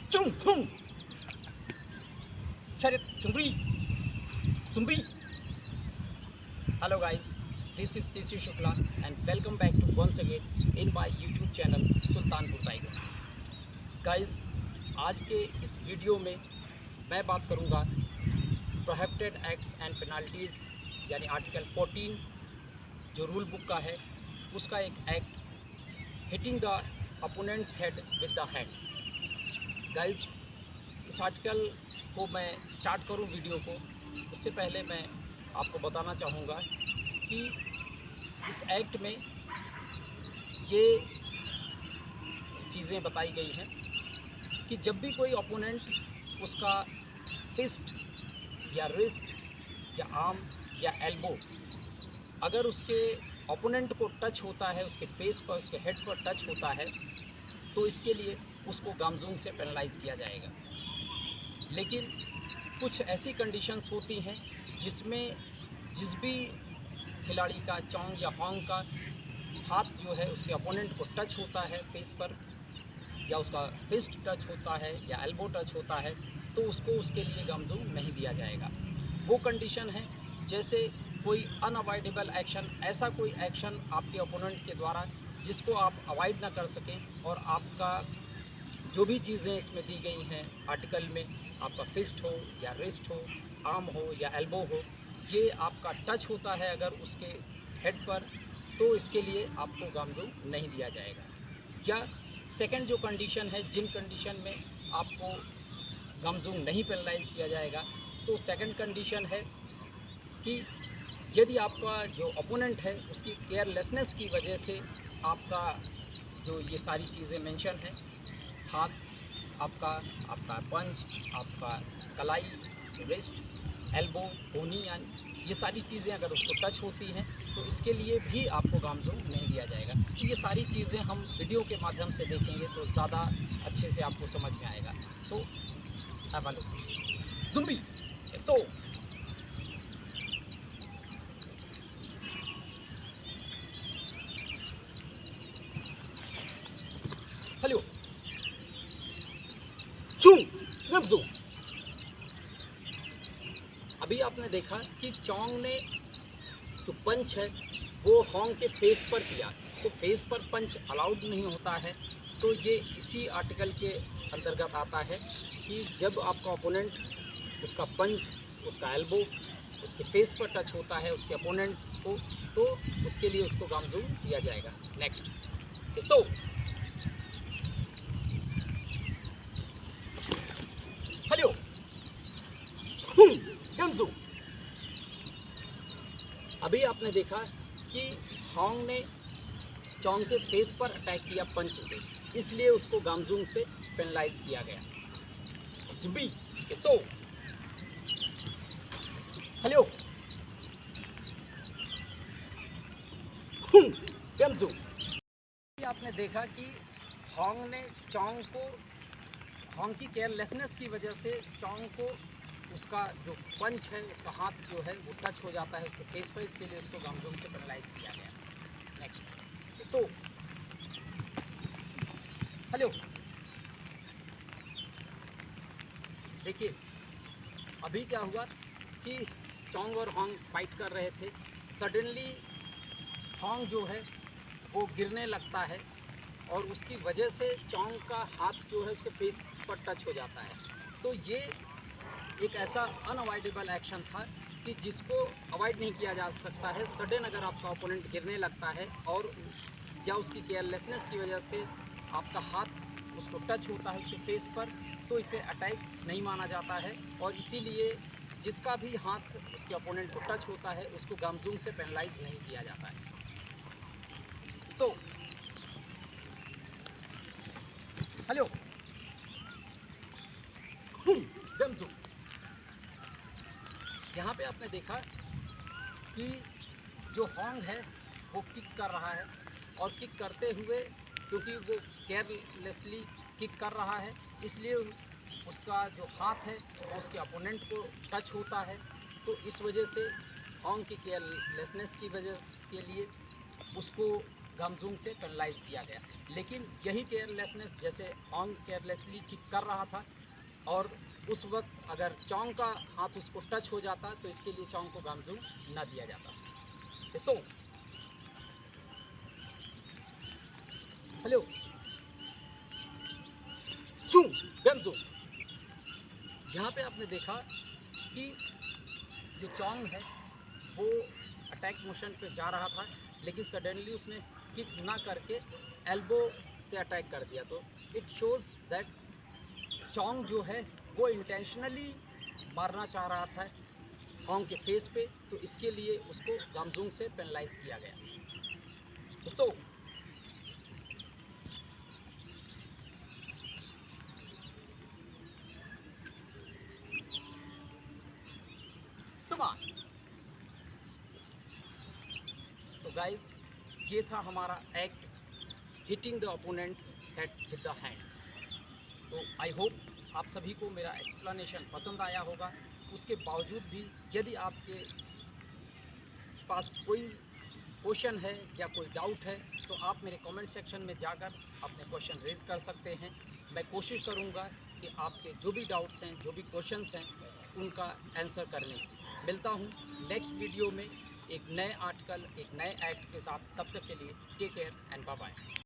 Chung hung. Sharit chungri. Zumbi. Hello guys, this is TC Shukla and welcome back to once again in my YouTube channel Sultanpur tiger. Guys, आज के इस video में मैं बात करूंगा prohibited acts and penalties यानी article 14 जो rule book का है उसका एक act hitting the opponent's head with the hand. Guys, इस आर्टिकल को मैं स्टार्ट करूं वीडियो को, उससे पहले मैं आपको बताना चाहूँगा कि इस एक्ट में ये चीज़ें बताई गई हैं कि जब भी कोई ओपोनेंट उसका फिस्ट या रिस्ट या आर्म या एल्बो अगर उसके ओपोनेंट को टच होता है, उसके फेस पर, उसके हेड पर टच होता है, तो इसके लिए उसको गामजूम से पेनलाइज किया जाएगा। लेकिन कुछ ऐसी कंडीशंस होती हैं जिसमें जिस भी खिलाड़ी का चोंग या होंग का हाथ जो है उसके अपोनेंट को टच होता है फेस पर, या उसका फिस्ट टच होता है या एल्बो टच होता है, तो उसको उसके लिए गामजूम नहीं दिया जाएगा। वो कंडीशन है जैसे कोई अनअवॉइडेबल एक्शन, ऐसा कोई एक्शन आपके ओपोनेंट के द्वारा जिसको आप अवॉइड ना कर सकें और आपका जो भी चीज़ें इसमें दी गई हैं आर्टिकल में, आपका फिस्ट हो या रिस्ट हो, आर्म हो या एल्बो हो, ये आपका टच होता है अगर उसके हेड पर, तो इसके लिए आपको गामजूम नहीं दिया जाएगा। या सेकंड जो कंडीशन है, जिन कंडीशन में आपको गामजूम नहीं पेनलाइज किया जाएगा, तो सेकंड कंडीशन है कि यदि आपका जो ओपोनेंट है उसकी केयरलेसनेस की वजह से आपका जो ये सारी चीज़ें मेंशन हैं, हाथ आपका पंच, आपका कलाई, रिस्ट, एल्बो, ओनियन, ये सारी चीज़ें अगर उसको टच होती हैं तो इसके लिए भी आपको गामजूम नहीं दिया जाएगा। तो ये सारी चीज़ें हम वीडियो के माध्यम से देखेंगे तो ज़्यादा अच्छे से आपको समझ में आएगा। So have a look. ज़ुम्बी। सो हेलो चूं नब्जू। अभी आपने देखा कि चोंग ने जो पंच है वो होंग के फेस पर किया, तो फेस पर पंच अलाउड नहीं होता है। तो ये इसी आर्टिकल के अंतर्गत आता है कि जब आपका ओपोनेंट उसका पंच, उसका एल्बो उसके फेस पर टच होता है उसके ओपोनेंट को, तो उसके लिए उसको गामजूम दिया जाएगा। नेक्स्ट, सो हेलो गामजूम। अभी आपने देखा कि होंग ने चोंग के फेस पर अटैक किया पंच से, इसलिए उसको गामजूम से पेनलाइज किया गया। जुबी सो हेलो गामजूम। आपने देखा कि होंग ने चोंग को, होंग की केयरलेसनेस की वजह से चोंग को उसका जो पंच है, उसका हाथ जो है वो टच हो जाता है उसके फेस पर, इसके लिए उसको गामजूम से पेनलाइज किया गया। Next, so hello. देखिए अभी क्या हुआ कि चोंग और होंग फाइट कर रहे थे, सडनली होंग जो है वो गिरने लगता है और उसकी वजह से चोंग का हाथ जो है उसके फेस पर टच हो जाता है। तो ये एक ऐसा अनअवॉइडेबल एक्शन था कि जिसको अवॉइड नहीं किया जा सकता है। सडन अगर आपका ओपोनेंट गिरने लगता है और या उसकी केयरलेसनेस की वजह से आपका हाथ उसको टच होता है उसके फेस पर, तो इसे अटैक नहीं माना जाता है और इसीलिए जिसका भी हाथ उसके ओपोनेंट को टच होता है उसको गामजूम से पेनलाइज नहीं किया जाता है। सो हेलो गामजूम। यहाँ पे आपने देखा कि जो होंग है वो किक कर रहा है और किक करते हुए, क्योंकि वो केयरलेसली किक कर रहा है, इसलिए उसका जो हाथ है वो उसके अपोनेंट को टच होता है। तो इस वजह से होंग की केयरलेसनेस की वजह के लिए उसको गामजूंग से पेनलाइज किया गया। लेकिन यही केयरलेसनेस जैसे ऑंग केयरलेसली किक कर रहा था और उस वक्त अगर चोंग का हाथ उसको टच हो जाता तो इसके लिए चोंग को गामजूंग न दिया जाता। सो हेलो गामजूंग, यहाँ पे आपने देखा कि जो चोंग है वो अटैक मोशन पे जा रहा था, लेकिन सडनली उसने किक ना करके एल्बो से अटैक कर दिया। तो इट शोज़ दैट चोंग जो है वो इंटेंशनली मारना चाह रहा था ऑंग के फेस पे, तो इसके लिए उसको गामजूंग से पेनलाइज किया गया। सो तो गाइस, ये था हमारा act hitting the opponent's head with the hand. तो आई होप आप सभी को मेरा एक्सप्लेनेशन पसंद आया होगा। उसके बावजूद भी यदि आपके पास कोई क्वेश्चन है या कोई डाउट है तो आप मेरे कमेंट सेक्शन में जाकर अपने क्वेश्चन रेज कर सकते हैं। मैं कोशिश करूंगा कि आपके जो भी डाउट्स हैं, जो भी क्वेश्चंस हैं, उनका आंसर करने की। मिलता हूं नेक्स्ट वीडियो में एक नए आर्टिकल, एक नए एक्ट के साथ। तब तक के लिए take care and bye bye.